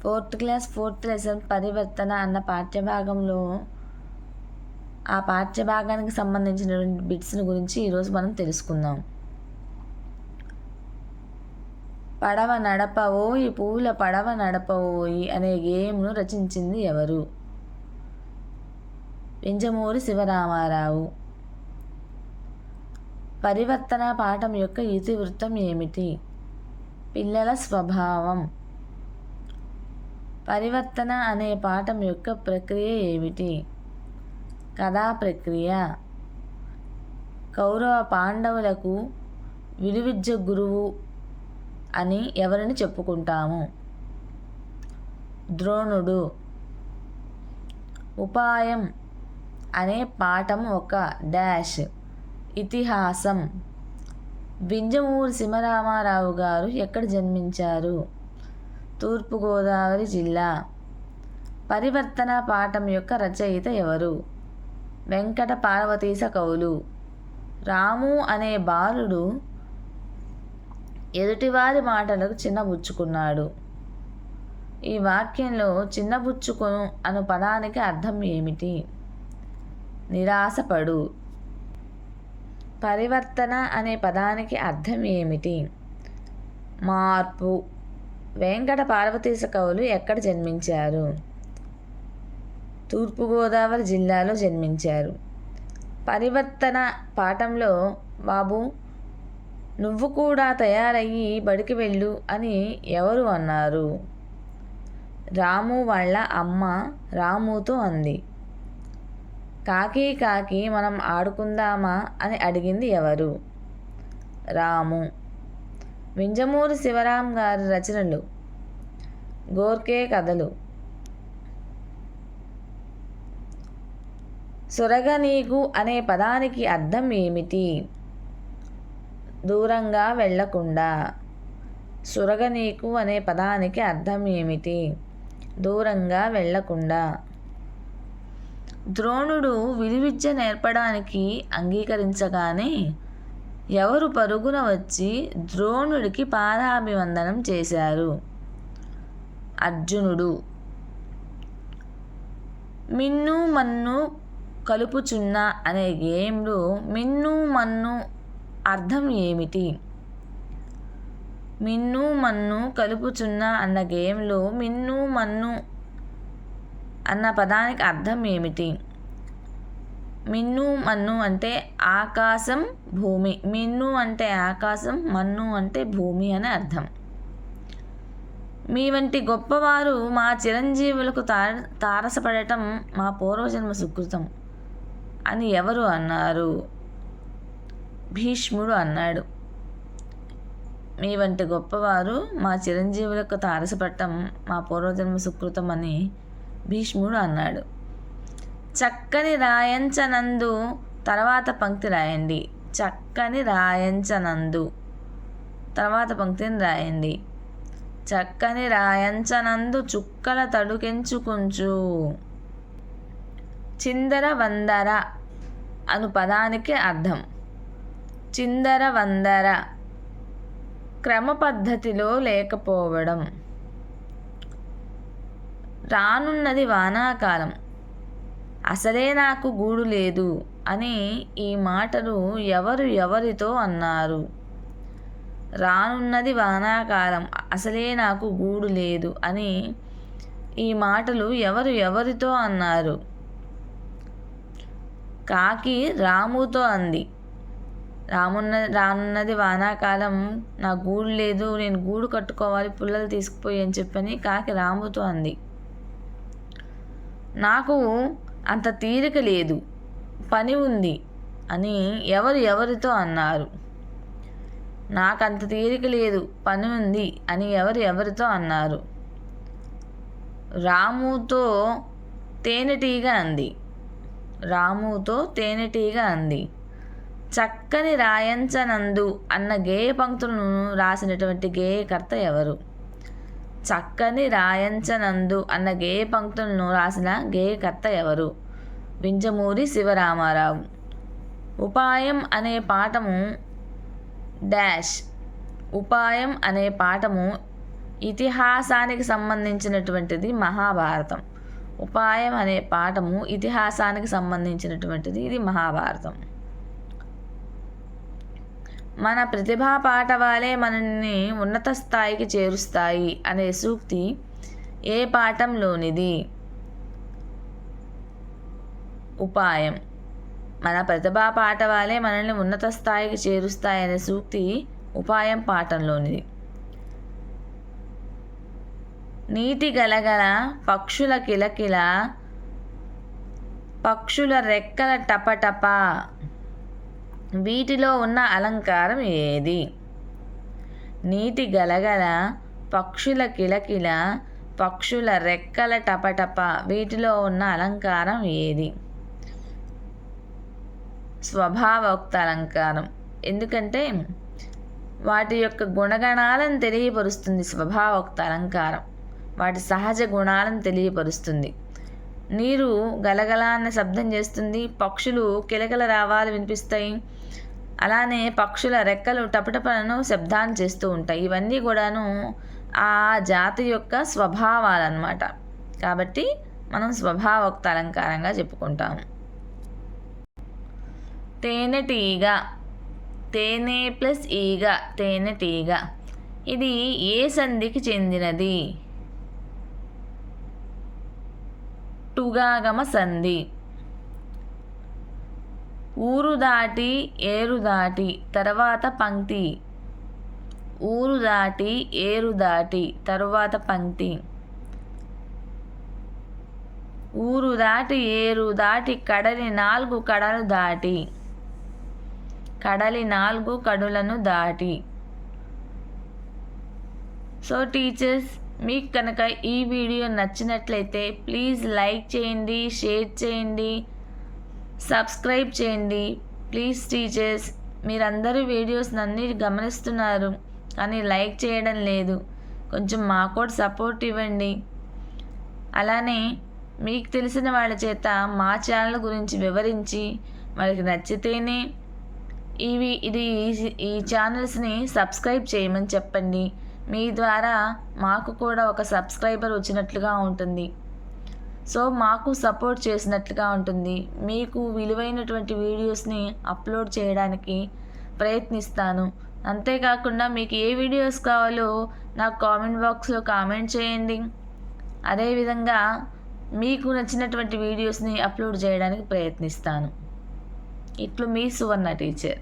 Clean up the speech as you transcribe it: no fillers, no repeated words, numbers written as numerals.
Fourth class fourth lesson పరివర్తన అన్న పాఠ్యభాగంలో ఆ పాఠ్యభాగానికి సంబంధించినటువంటి బిట్స్ని గురించి ఈరోజు మనం తెలుసుకుందాం. పడవ నడపవోయి పూల పడవ నడపవోయి అనే గేయంను రచించింది ఎవరు? వింజమూరి శివరామారావు. పరివర్తన పాఠం యొక్క ఇతివృత్తం ఏమిటి? పిల్లల స్వభావం. పరివర్తన అనే పాఠం యొక్క ప్రక్రియ ఏమిటి? కథా ప్రక్రియ. కౌరవ పాండవులకు విలువిద్య గురువు అని ఎవరిని చెప్పుకుంటాము? ద్రోణుడు. ఉపాయం అనే పాఠం ఒక డాష్ ఇతిహాసం. వింజమూరి శివరామారావు గారు ఎక్కడ జన్మించారు? తూర్పుగోదావరి జిల్లా. పరివర్తన పాఠం యొక్క రచయిత ఎవరు? వెంకట పార్వతీశ కవులు. రాము అనే బాలుడు ఎదుటివారి మాటలకు చిన్నబుచ్చుకున్నాడు. ఈ వాక్యంలో చిన్నబుచ్చుకొను అను పదానికి అర్థం ఏమిటి? నిరాశపడు. పరివర్తన అనే పదానికి అర్థం ఏమిటి? మార్పు. వెంకట పార్వతీశ కవులు ఎక్కడ జన్మించారు? తూర్పుగోదావరి జిల్లాలో జన్మించారు. పరివర్తన పాఠంలో బాబు నువ్వు కూడా తయారయ్యి బడికి వెళ్ళు అని ఎవరు అన్నారు? రాము వాళ్ళ అమ్మ రాముతో అంది. కాకి కాకి మనం ఆడుకుందామా అని అడిగింది ఎవరు? రాము. వింజమూరి శివరాం గారి రచనలు. గోర్కే కథలు. సొరగనీకు అనే పదానికి అర్థం ఏమిటి? దూరంగా వెళ్ళకుండా. సొరగనీకు అనే పదానికి అర్థం ఏమిటి? దూరంగా వెళ్ళకుండా. ద్రోణుడు విలువిద్య నేర్పడానికి అంగీకరించగానే ఎవరు పరుగున వచ్చి ద్రోణుడికి పాదాభివందనం చేశారు? అర్జునుడు. మిన్ను మన్ను కలుపుచున్న అనే గేయంలో మిన్ను మన్ను అర్థం ఏమిటి? మిన్ను మన్ను కలుపుచున్న అన్న గేయంలో మిన్ను మన్ను అన్న పదానికి అర్థం ఏమిటి? మిన్ను మన్ను అంటే ఆకాశం భూమి. మిన్ను అంటే ఆకాశం, మన్ను అంటే భూమి అని అర్థం. మీ వంటి గొప్పవారు మా చిరంజీవులకు తారసపడటం మా పూర్వజన్మ సుకృతం అని ఎవరు అన్నారు? భీష్ముడు అన్నాడు. మీ వంటి గొప్పవారు మా చిరంజీవులకు తారసపడటం మా పూర్వజన్మ సుకృతం అని భీష్ముడు అన్నాడు. చక్కని రాయంచనందు తర్వాత పంక్తి రాయండి. చక్కని రాయంచనందు తర్వాత పంక్తిని రాయండి. చక్కని రాయంచనందు చుక్కల తడుకెంచుకుంచు. చిందర వందర అను పదానికి అర్థం. చిందర వందర క్రమ పద్ధతిలో లేకపోవడం. రానున్నది వానాకాలం, అసలే నాకు గూడు లేదు అని ఈ మాటలు ఎవరు ఎవరితో అన్నారు? రానున్నది వానాకాలం, అసలే నాకు గూడు లేదు అని ఈ మాటలు ఎవరు ఎవరితో అన్నారు? కాకి రాముతో అంది. రానున్నది వానాకాలం, నా గూడు లేదు, నేను గూడు కట్టుకోవాలి, పుల్లలు తీసుకుపోయి అని చెప్పని కాకి రాముతో అంది. నాకు అంత తీరిక లేదు, పని ఉంది అని ఎవరు ఎవరితో అన్నారు? నాకంత తీరిక లేదు, పని ఉంది అని ఎవరు ఎవరితో అన్నారు? రాముతో తేనెటీగ అంది. రాముతో తేనెటీగ అంది. చక్కని రాయంచనందు అన్న గేయ పంక్తులను రాసినటువంటి గేయకర్త ఎవరు? చక్కని రాయంచనందు అన్న గేయ పంక్తులను రాసిన గేయకర్త ఎవరు? వింజమూరి శివరామారావు. ఉపాయం అనే పాఠము డాష్. ఉపాయం అనే పాఠము ఇతిహాసానికి సంబంధించినటువంటిది మహాభారతం. ఉపాయం అనే పాఠము ఇతిహాసానికి సంబంధించినటువంటిది. ఇది మహాభారతం. మన ప్రతిభా పాఠవాలే మనల్ని ఉన్నత స్థాయికి చేరుస్తాయి అనే సూక్తి ఏ పాఠంలోనిది? ఉపాయం. మన ప్రతిభా పాఠవాలే మనల్ని ఉన్నత స్థాయికి చేరుస్తాయి అనే సూక్తి ఉపాయం పాఠంలోనిది. నీటి గలగల పక్షుల కిలకిల పక్షుల రెక్కల టపటప వీటిలో ఉన్న అలంకారం ఏది? నీటి గలగల పక్షుల కిలకిల పక్షుల రెక్కల టపటప వీటిలో ఉన్న అలంకారం ఏది? స్వభావోక్త అలంకారం. ఎందుకంటే వాటి యొక్క గుణగణాలను తెలియపరుస్తుంది. స్వభావోక్త అలంకారం వాటి సహజ గుణాలను తెలియపరుస్తుంది. నీరు గలగల అన్న శబ్దం చేస్తుంది, పక్షులు కిలకిల రావాలు వినిపిస్తాయి, అలానే పక్షుల రెక్కలు టపటపలను శబ్దాన్ని చేస్తూ ఉంటాయి. ఇవన్నీ కూడాను ఆ జాతి యొక్క స్వభావాలన్నమాట. కాబట్టి మనం స్వభావోక్త అలంకారంగా చెప్పుకుంటాము. తేనెటీగ. తేనె ప్లస్ ఈగ తేనెటీగ. ఇది ఏ సంధికి చెందినది? టుగాగమ సంధి. ఊరు దాటి ఏరు దాటి తర్వాత పంక్తి. ఊరు దాటి ఏరు దాటి తరువాత పంక్తి. ఊరు దాటి ఏరు దాటి కడలి 4 కడలు దాటి. కడలి 4 కడులను దాటి. సో టీచర్స్, మీకు కనుక ఈ వీడియో నచ్చినట్లయితే ప్లీజ్ లైక్ చేయండి, షేర్ చేయండి, సబ్స్క్రైబ్ చేయండి. ప్లీజ్ టీచర్స్, మీరందరూ వీడియోస్ అన్నీ గమనిస్తున్నారు కానీ లైక్ చేయడం లేదు. కొంచెం మాకు కూడా సపోర్ట్ ఇవ్వండి. అలానే మీకు తెలిసిన వాళ్ళ చేత మా ఛానల్ గురించి వివరించి వాళ్ళకి నచ్చితేనే ఈ ఛానల్స్ని సబ్స్క్రైబ్ చేయమని చెప్పండి. మీ ద్వారా మాకు కూడా ఒక సబ్స్క్రైబర్ వచ్చినట్లుగా ఉంటుంది. సో మాకు సపోర్ట్ చేసినట్లుగా ఉంటుంది. మీకు విలువైనటువంటి వీడియోస్ని అప్లోడ్ చేయడానికి ప్రయత్నిస్తాను. అంతేకాకుండా మీకు ఏ వీడియోస్ కావాలో నాకు కామెంట్ బాక్స్లో కామెంట్ చేయండి. అదేవిధంగా మీకు నచ్చినటువంటి వీడియోస్ని అప్లోడ్ చేయడానికి ప్రయత్నిస్తాను. ఇట్లు మీ సువర్ణ టీచర్.